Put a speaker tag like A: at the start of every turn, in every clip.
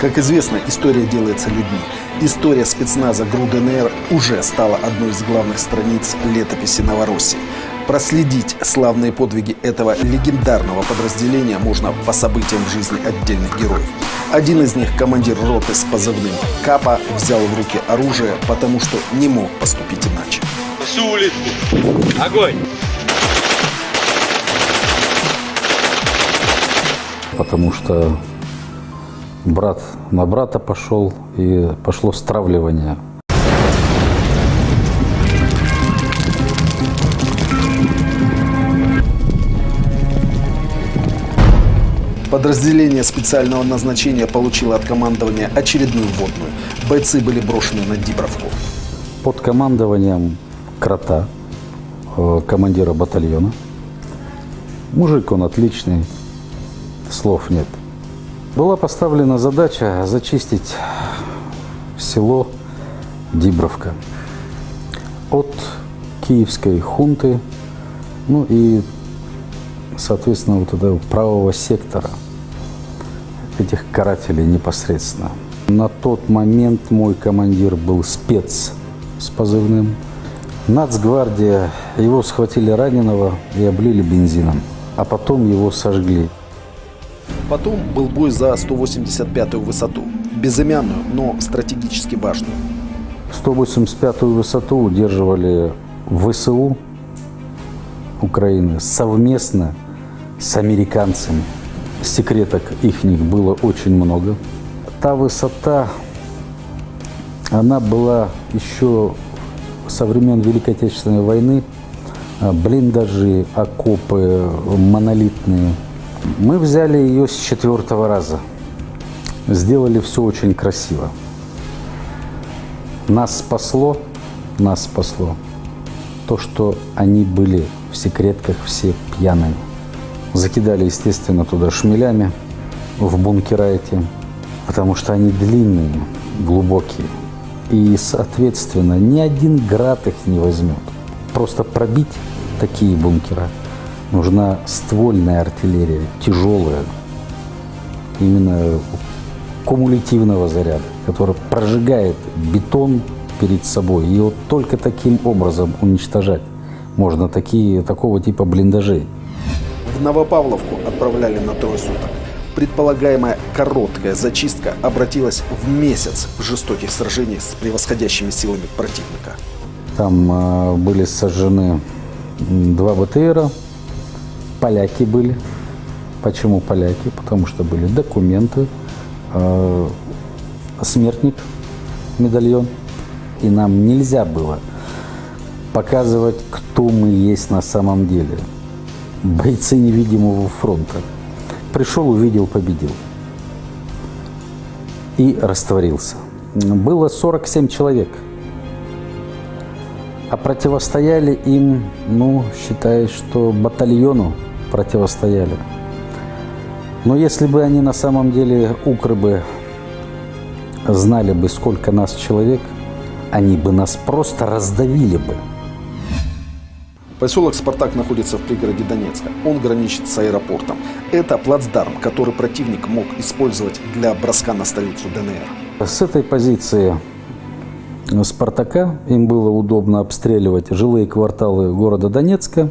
A: Как известно, история делается людьми. История спецназа ГРУ ДНР уже стала одной из главных страниц летописи Новороссии. Проследить славные подвиги этого легендарного подразделения можно по событиям в жизни отдельных героев. Один из них, командир роты с позывным «Капа», взял в руки оружие, потому что не мог поступить иначе.
B: Всю улитку. Огонь!
C: Потому что брат на брата пошел, и пошло стравливание.
A: Подразделение специального назначения получило от командования очередную вводную. Бойцы были брошены на Дибровку.
C: Под командованием Крота, командира батальона. Мужик он отличный, слов нет. Была поставлена задача зачистить село Дибровка от киевской хунты, ну и, соответственно, вот этого правого сектора, этих карателей непосредственно. На тот момент мой командир был спец с позывным. Нацгвардия, его схватили раненого и облили бензином, а потом его сожгли.
A: Потом был бой за 185-ю высоту. Безымянную, но стратегически важную.
C: 185-ю высоту удерживали ВСУ Украины совместно с американцами. Секреток их было очень много. Та высота, она была еще со времен Великой Отечественной войны. Блиндажи, окопы монолитные. Мы взяли ее с 4-го раза. Сделали все очень красиво. Нас спасло то, что они были в секретках все пьяные. Закидали, естественно, туда шмелями в бункера эти, потому что они длинные, глубокие. И, соответственно, ни один град их не возьмет. Просто пробить такие бункера нужна ствольная артиллерия, тяжелая, именно кумулятивного заряда, которая прожигает бетон перед собой. И вот только таким образом уничтожать можно такого типа блиндажей.
A: В Новопавловку отправляли на 3 суток. Предполагаемая короткая зачистка обратилась в месяц жестоких сражений с превосходящими силами противника.
C: Там были сожжены 2 БТРа, поляки были. Почему поляки? Потому что были документы, смертник, медальон. И нам нельзя было показывать, кто мы есть на самом деле. Бойцы невидимого фронта. Пришел, увидел, победил. И растворился. Было 47 человек. А противостояли им, считай, что батальону противостояли. Но если бы они на самом деле, укры бы, знали бы, сколько нас человек, они бы нас просто раздавили бы.
A: Поселок Спартак находится в пригороде Донецка. Он граничит с аэропортом. Это плацдарм, который противник мог использовать для броска на столицу ДНР.
C: С этой позиции Спартака им было удобно обстреливать жилые кварталы города Донецка.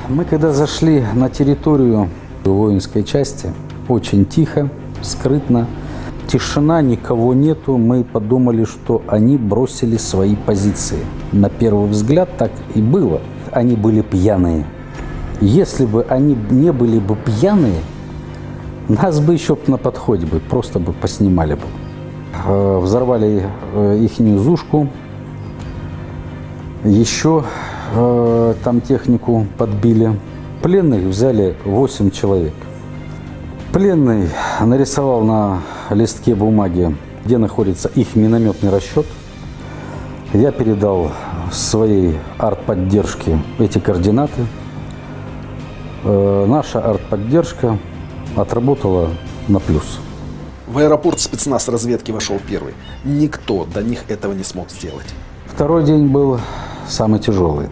C: Мы когда зашли на территорию воинской части, очень тихо, скрытно, тишина, никого нету, мы подумали, что они бросили свои позиции. На первый взгляд так и было. Они были пьяные. Если бы они не были бы пьяные, нас бы еще на подходе бы просто бы поснимали бы. Взорвали ихнюю зушку, еще там технику подбили. Пленных взяли 8 человек. Пленный нарисовал на листке бумаги, где находится их минометный расчет. Я передал своей артподдержке эти координаты. Наша артподдержка отработала на плюс.
A: В аэропорт спецназ разведки вошел первый. Никто до них этого не смог сделать.
C: Второй день был самый тяжелый.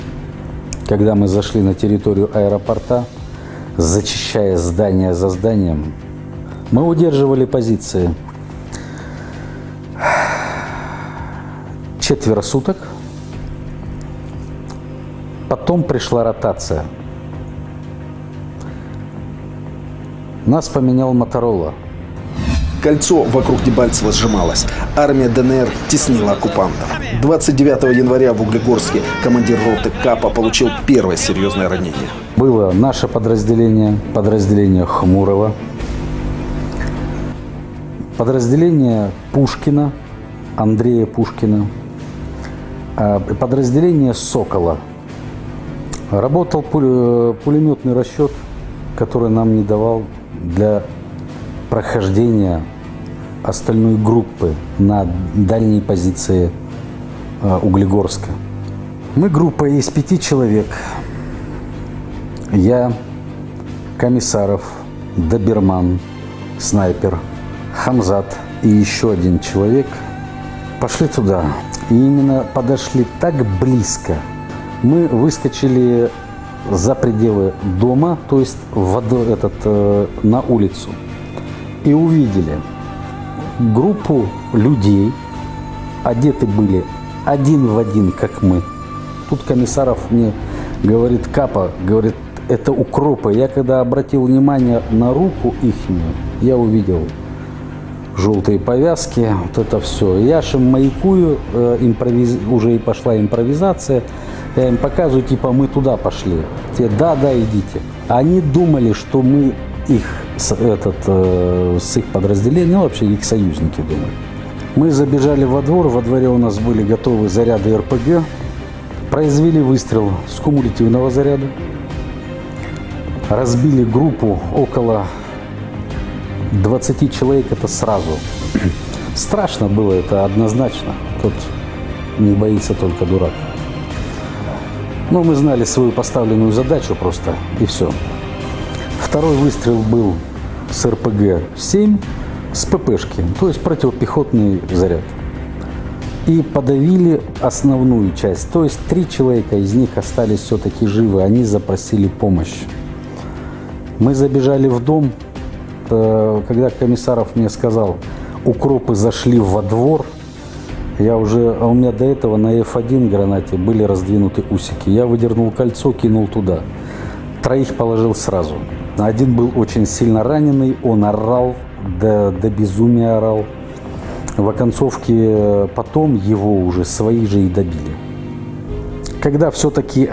C: Когда мы зашли на территорию аэропорта, зачищая здание за зданием, мы удерживали позиции. 4 суток. Потом пришла ротация. Нас поменял Моторола.
A: Кольцо вокруг Дебальцева сжималось. Армия ДНР теснила оккупантов. 29 января в Углегорске командир роты Капа получил первое серьезное ранение.
C: Было наше подразделение, подразделение Хмурого, подразделение Пушкина, Андрея Пушкина, подразделение Сокола. Работал пулеметный расчет, который нам не давал для прохождения остальной группы на дальней позиции Углегорска. Мы группа из 5 человек. Я, Комиссаров, Доберман, снайпер, Хамзат и еще один человек пошли туда. И именно подошли так близко. Мы выскочили за пределы дома, то есть на улицу. И увидели группу людей, одеты были один в один, как мы. Тут Комиссаров мне говорит: Капа, говорит, это укропы. Я когда обратил внимание на руку ихнюю, я увидел желтые повязки, вот это все. Я же им маякую, уже и пошла импровизация. Я им показываю, типа, мы туда пошли. Те, да, идите. Они думали, что мы их с их подразделения, вообще их союзники думали. Мы забежали во двор, во дворе у нас были готовы заряды РПГ, произвели выстрел с кумулятивного заряда, разбили группу около 20 человек, это сразу. Страшно было это однозначно, тут не боится только дурак. Но мы знали свою поставленную задачу просто, и все. Второй выстрел был с РПГ-7 с ППшки, то есть противопехотный заряд. И подавили основную часть, то есть 3 человека из них остались все-таки живы, они запросили помощь. Мы забежали в дом, когда Комиссаров мне сказал, укропы зашли во двор, а у меня до этого на F1 гранате были раздвинуты усики. Я выдернул кольцо, кинул туда. 3 положил сразу. Один был очень сильно раненый, он орал, до безумия орал. В оконцовке потом его уже свои же и добили. Когда все-таки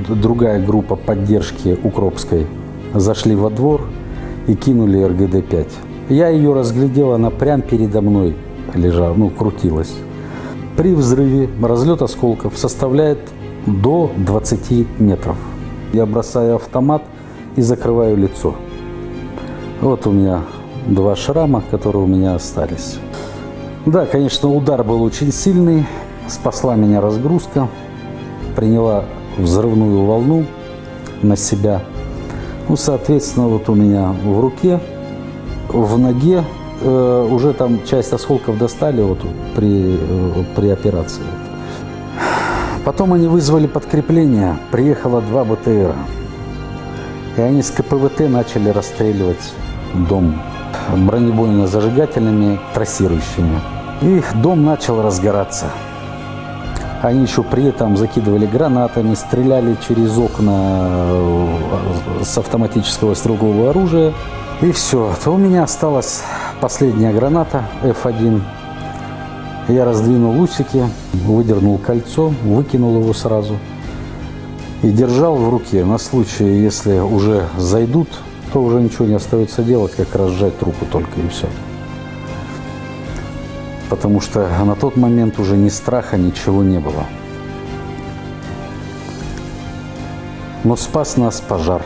C: другая группа поддержки укропской зашли во двор и кинули РГД-5, я ее разглядел, она прямо передо мной лежала, крутилась. При взрыве разлет осколков составляет до 20 метров. Я бросаю автомат и закрываю лицо. Вот у меня 2 шрама, которые у меня остались. Да, конечно, удар был очень сильный. Спасла меня разгрузка. Приняла взрывную волну на себя. Соответственно, вот у меня в руке, в ноге уже там часть осколков достали при операции. Потом они вызвали подкрепление, приехало 2 БТРа. И они с КПВТ начали расстреливать дом бронебойно-зажигательными трассирующими. И дом начал разгораться. Они еще при этом закидывали гранатами, стреляли через окна с автоматического стрелкового оружия. И все. То у меня осталась последняя граната F1. Я раздвинул усики, выдернул кольцо, выкинул его сразу и держал в руке на случай, если уже зайдут, то уже ничего не остается делать, как разжать руку только и все. Потому что на тот момент уже ни страха, ничего не было. Но спас нас пожар,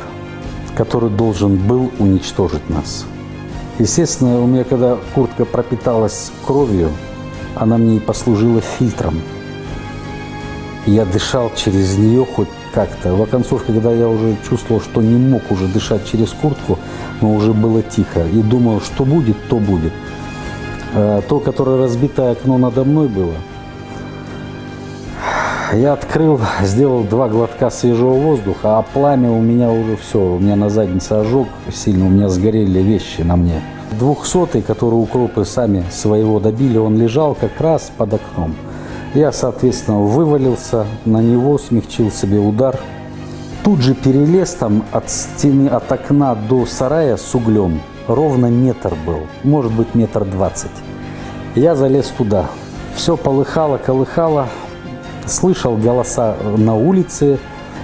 C: который должен был уничтожить нас. Естественно, у меня когда куртка пропиталась кровью, она мне и послужила фильтром. Я дышал через нее хоть как-то. В оконцовке, когда я уже чувствовал, что не мог уже дышать через куртку, но уже было тихо. И думал, что будет, то будет. То, которое разбитое окно надо мной было, Я открыл, сделал 2 глотка свежего воздуха, а пламя у меня уже все, у меня на заднице ожог сильно, у меня сгорели вещи на мне. 200-й, который укропы сами своего добили, он лежал как раз под окном. Я, соответственно, вывалился на него, смягчил себе удар. Тут же перелез там от стены, от окна до сарая с углем. Ровно метр был, может быть 1,20 м. Я залез туда. Все полыхало, колыхало. Слышал голоса на улице.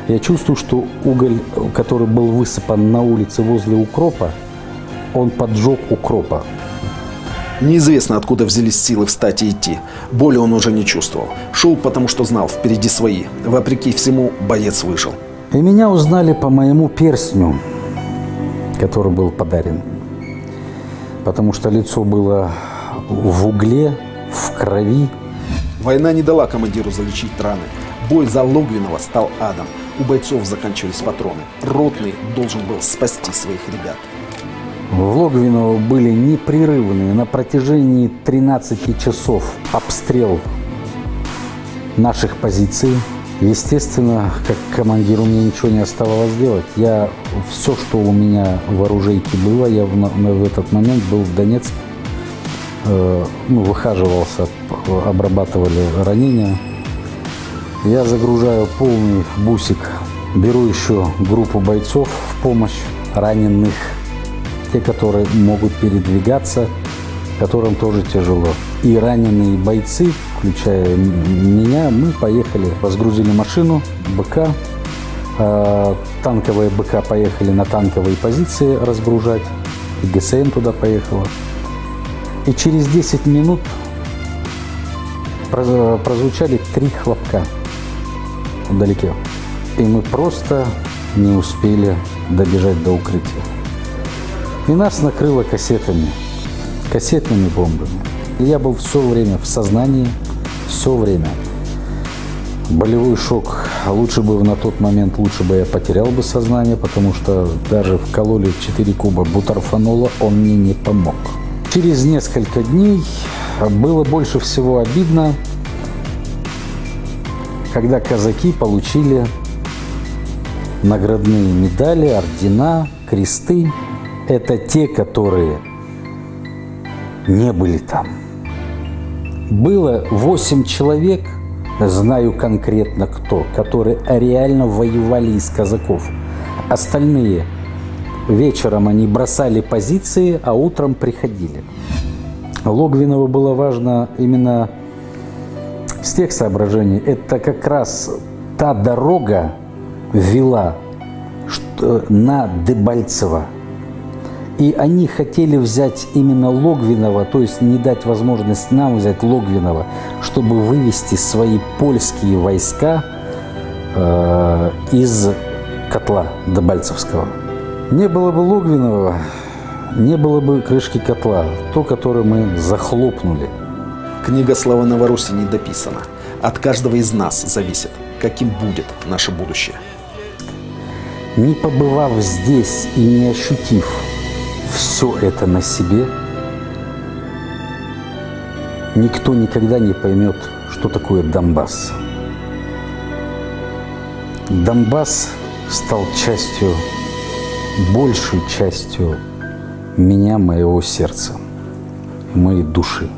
C: Я чувствую, что уголь, который был высыпан на улице возле укропа, он поджег укропа.
A: Неизвестно, откуда взялись силы встать и идти. Боли он уже не чувствовал. Шел, потому что знал, впереди свои. Вопреки всему, боец выжил.
C: И меня узнали по моему перстню, который был подарен. Потому что лицо было в угле, в крови.
A: Война не дала командиру залечить раны. Бой за Логвинова стал адом. У бойцов заканчивались патроны. Ротный должен был спасти своих ребят.
C: В Логвиново были непрерывные на протяжении 13 часов обстрел наших позиций. Естественно, как командиру мне ничего не оставалось делать. Я все, что у меня в оружейке было, я в этот момент был в Донецке. Выхаживался, обрабатывали ранения. Я загружаю полный бусик, беру еще группу бойцов в помощь, раненых, те, которые могут передвигаться, которым тоже тяжело. И раненые бойцы, включая меня, мы поехали, разгрузили машину, БК, танковые БК поехали на танковые позиции разгружать, и ГСМ туда поехала. И через 10 минут прозвучали 3 хлопка вдалеке. И мы просто не успели добежать до укрытия. И нас накрыло кассетными бомбами. И я был все время в сознании, все время. Болевой шок. Лучше бы на тот момент, я потерял бы сознание, потому что даже вкололи 4 куба бутерфанола, он мне не помог. Через несколько дней было больше всего обидно, когда казаки получили наградные медали, ордена, кресты. Это те, которые не были там. Было 8 человек, знаю конкретно кто, которые реально воевали из казаков. Остальные вечером они бросали позиции, а утром приходили. Логвиново было важно именно с тех соображений. Это как раз та дорога вела на Дебальцево. И они хотели взять именно Логвиново, то есть не дать возможность нам взять Логвиново, чтобы вывести свои польские войска из котла Дебальцевского. Не было бы Логвинова, не было бы крышки котла, то, которое мы захлопнули.
A: Книга «Слава Новороссии» не дописана. От каждого из нас зависит, каким будет наше будущее.
C: Не побывав здесь и не ощутив все это на себе, никто никогда не поймет, что такое Донбасс. Донбасс стал частью, большей частью меня, моего сердца, моей души.